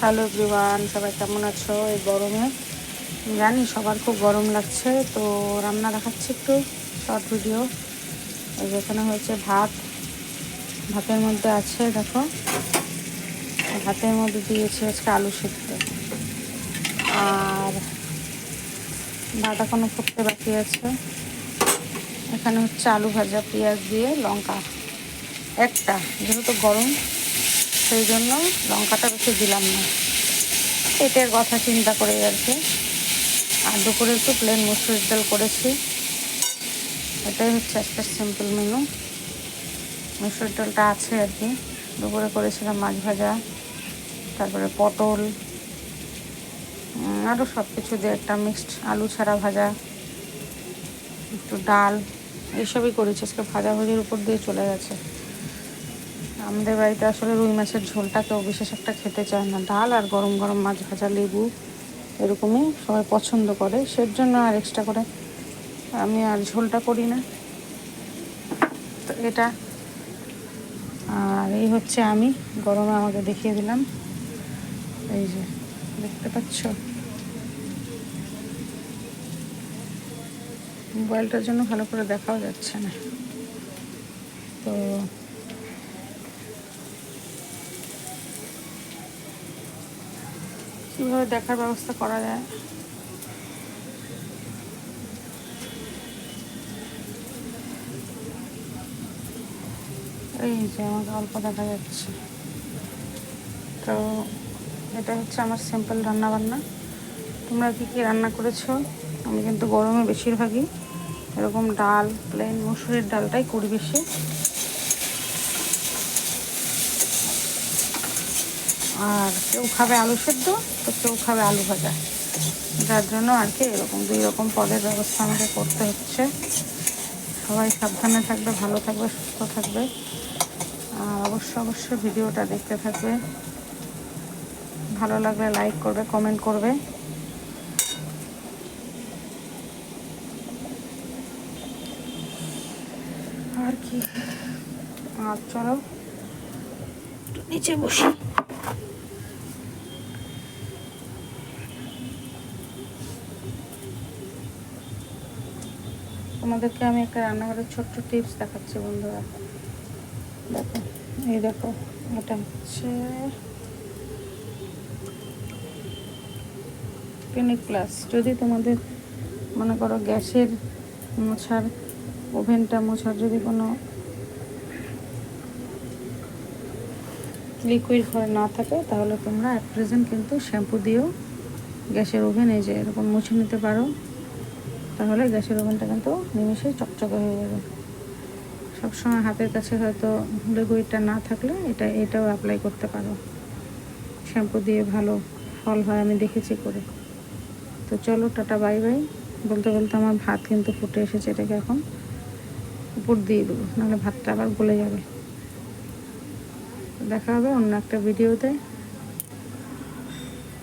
Hello everyone, সবাই কেমন আছো? এই গরমে জানি সবার খুব গরম লাগছে, তো রান্না দেখাচ্ছি একটু শর্ট ভিডিও। এই যেখানে হয়েছে ভাতের মধ্যে আছে, দেখো ভাতের মধ্যে দিয়েছি আজকে আলু সিদ্ধ, আর ভাত এখনো ফুটতে বাকি আছে। এখানে হচ্ছে আলু ভাজা, পেঁয়াজ দিয়ে লঙ্কা একটা, যেহেতু গরম সেই জন্য লঙ্কাটা বেশি দিলাম না, পেটের কথা চিন্তা করে আর কি। আর দুপুরে একটু প্লেন মসুরির ডাল করেছি, এটাই হচ্ছে একটা সিম্পল মেনু। মসুরির ডালটা আছে আর কি। দুপুরে করেছিলাম মাছ ভাজা, তারপরে পটল, আরও সব কিছু দিয়ে একটা মিক্সড আলু ছাড়া ভাজা, একটু ডাল, এইসবই করেছি আজকে। ভাজাভুজির উপর দিয়ে চলে গেছে। আমাদের বাড়িতে আসলে রুই মাছের ঝোলটা কেউ বিশেষ একটা খেতে চায় না, ডাল আর গরম গরম মাছ ভাজা, লেবু, এরকমই সবাই পছন্দ করে। সের জন্য আর এক্সট্রা করে আমি আর ঝোলটা করি না। তো এটা, আর এই হচ্ছে আমি গরমে আমাকে দেখিয়ে দিলাম। এই যে দেখতে পাচ্ছ, মোবাইলটার জন্য ভালো করে দেখাও যাচ্ছে না, তো কীভাবে দেখার ব্যবস্থা করা যায়। এই যে আমাকে অল্প দেখা যাচ্ছে। তো এটা হচ্ছে আমার সিম্পল রান্নাবান্না। তোমরা কী কী রান্না করেছো? আমি কিন্তু গরমে বেশিরভাগই এরকম ডাল, প্লেন মসুরির ডালটাই করি বেশি। আর কেউ খাবে আলু সেদ্ধ, তো কেউ খাবে আলু ভাজা, যার জন্য আর কি এরকম 2 রকম পদের ব্যবস্থা আমাকে করতে হচ্ছে। সবাই সাবধানে থাকবে, ভালো থাকবে, সুস্থ থাকবে, আর অবশ্যই ভিডিওটা দেখতে থাকবে। ভালো লাগলে লাইক করবে, কমেন্ট করবে। আর কি, আর চলো নিচে বসি। তোমাদেরকে আমি একটা রান্নাঘরের ছোট্ট টিপস দেখাচ্ছি বন্ধুরা। দেখো, এই দেখো, এটা হচ্ছে ক্লিনিক প্লাস। যদি তোমাদের মনে করো গ্যাসের মোছার, ওভেনটা মোছার যদি কোনো লিকুইড ঘরে না থাকে, তাহলে তোমরা অ্যাট প্রেজেন্ট কিন্তু শ্যাম্পু দিয়েও গ্যাসের ওভেন এই যে এরকম মুছে নিতে পারো। তাহলে গ্যাসের ওভেনটা কিন্তু নিমেষেই চকচকে হয়ে যাবে। সবসময় হাতের কাছে হয়তো লিকুইডটা না থাকলে এটাও অ্যাপ্লাই করতে পারো। শ্যাম্পু দিয়ে ভালো ফল হয়, আমি দেখেছি করে। তো চলো, টাটা, বাই বাই। বলতে বলতে আমার ভাত কিন্তু ফুটে এসেছে, এটাকে এখন উপর দিয়ে দেবো, নাহলে ভাতটা আবার গলে যাবে। দেখা হবে অন্য একটা ভিডিওতে।